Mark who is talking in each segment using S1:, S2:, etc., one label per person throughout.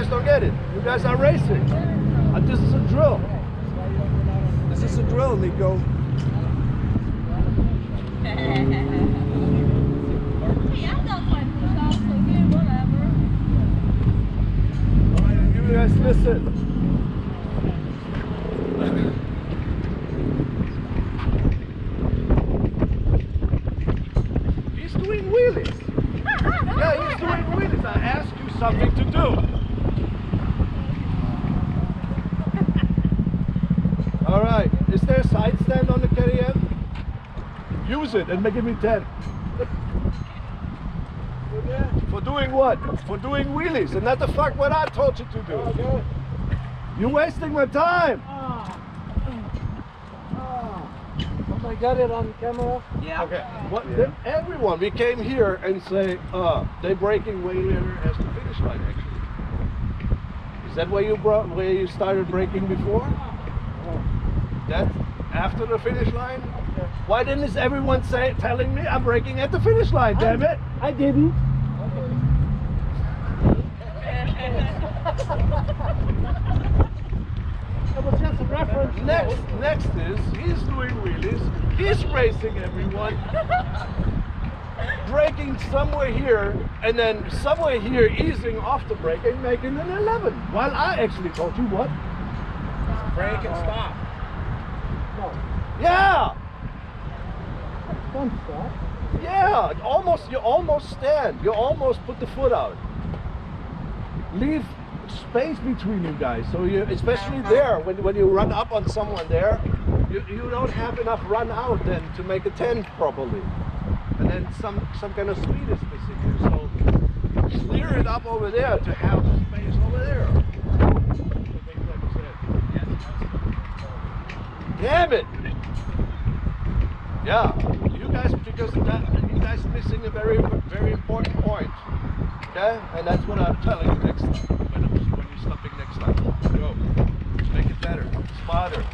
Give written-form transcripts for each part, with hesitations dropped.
S1: guys don't get it. You guys are racing. And this is a drill. This is a drill, Nico. You guys listen. He's doing wheelies. Yeah, he's doing wheelies. I asked you something to do. All right. Is there a side stand on the KTM? Use it and make it me 10. For doing what? For doing wheelies, and not the fuck what I told you to do. Okay. You're wasting my time.
S2: I got it on camera.
S3: Yeah.
S1: Okay. What? Yeah. Everyone, we came here and say, they're braking way later as the finish line. Actually, is that where you started braking before? That after the finish line? Yeah. Why didn't everyone telling me I'm braking at the finish line? Damn it!
S2: I didn't. That was just a reference.
S1: Next is he's doing wheelies, he's racing everyone, braking somewhere here, and then somewhere here easing off the brake and making an 11. While I actually told you what?
S3: Brake and stop.
S2: No.
S1: Yeah!
S2: Don't stop.
S1: Yeah, you almost stand. You almost put the foot out. Leave space between you guys, so you, especially there, when you run up on someone there, you don't have enough run out then to make a 10 properly. And then some kind of speed is missing here, so clear it up over there to have space over there. Damn it! Yeah, you guys, because of that, you guys missing a very, very important point. Okay, and that's what I'm telling you next time. When you're stopping next time, go, make it better, smarter.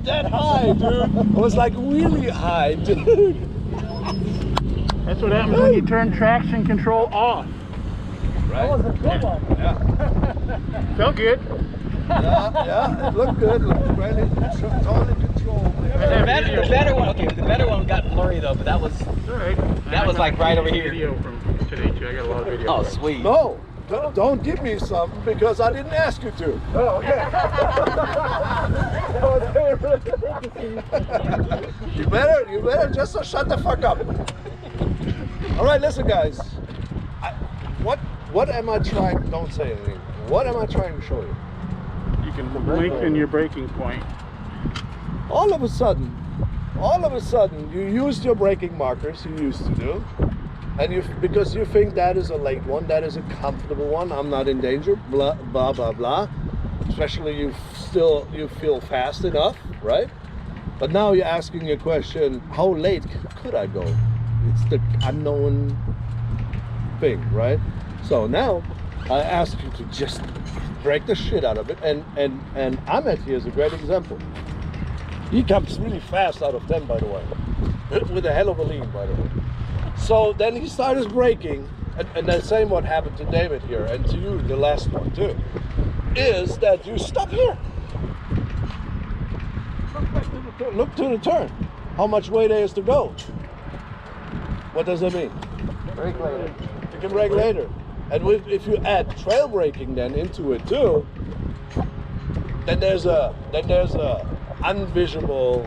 S1: that high, dude. It was like really high, dude.
S4: That's what happens when you turn traction control off.
S2: That was a good one.
S1: Yeah.
S4: Felt good.
S1: Yeah, it looked good. Looked really totally controlled.
S3: The better one. Okay, the better one got blurry though, but that was
S4: Alright.
S3: That was like right over here.
S4: Video from today too. I got a lot of video.
S3: oh sweet.
S1: No, don't give me something because I didn't ask you to.
S2: Oh, okay.
S1: You better just shut the fuck up. All right, listen, guys. What am I trying? Don't say anything. What am I trying to show you?
S4: You can lengthen your braking point.
S1: All of a sudden, you used your braking markers you used to do, and because you think that is a late one, that is a comfortable one. I'm not in danger. Blah blah blah blah. Especially you feel fast enough, right? But now you're asking a question: how late could I go? It's the unknown thing, right? So now I ask you to just break the shit out of it, and Ahmed here is a great example. He comes really fast out of 10, by the way, with a hell of a lean, by the way. So then he started braking, and the same what happened to David here, and to you, the last one too, is that you stop here. Look to the turn. How much way there is to go? What does that mean?
S2: Brake later.
S1: You can brake later. And if you add trail braking then into it too, then there's a unvisible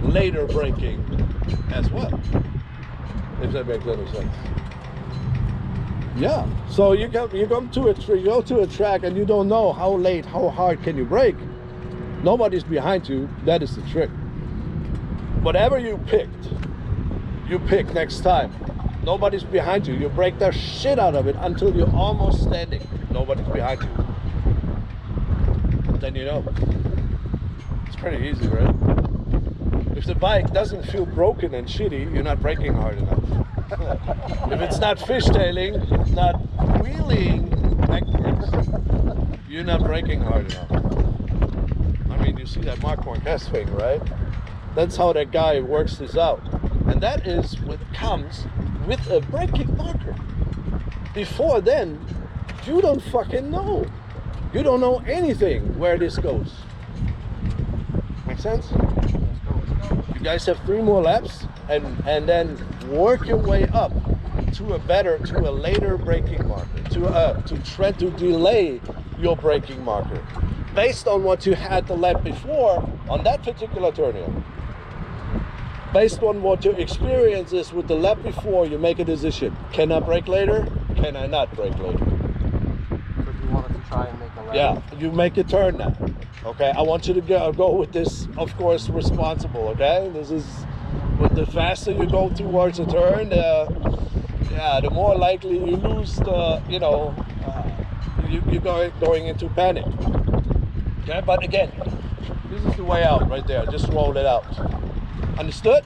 S1: later braking as well. If that makes any sense. Yeah. So you go to a track and you don't know how late, how hard can you brake. Nobody's behind you. That is the trick. Whatever you pick next time. Nobody's behind you. You brake the shit out of it until you're almost standing. Nobody's behind you. Then you know. It's pretty easy, right? If the bike doesn't feel broken and shitty, you're not braking hard enough. If it's not fishtailing, it's not wheeling backwards, you're not braking hard enough. I mean, you see that Mark Marquez thing, right? That's how that guy works this out. And that is what comes with a braking marker. Before then, you don't fucking know. You don't know anything where this goes. Make sense? You guys have 3 more laps and then work your way up to a later braking marker, to try to delay your braking marker based on what you had the lap before on that particular turn here. Based on what your experience is with the lap before, you make a decision. Can I brake later? Can I not brake later?
S2: So if you wanted to try and make a lap.
S1: Yeah, you make a turn now. Okay, I want you to go with this, of course, responsible. Okay, this is with the faster you go towards a turn, the more likely you lose the, you're going into panic. Okay, but again, this is the way out right there. Just roll it out. Understood?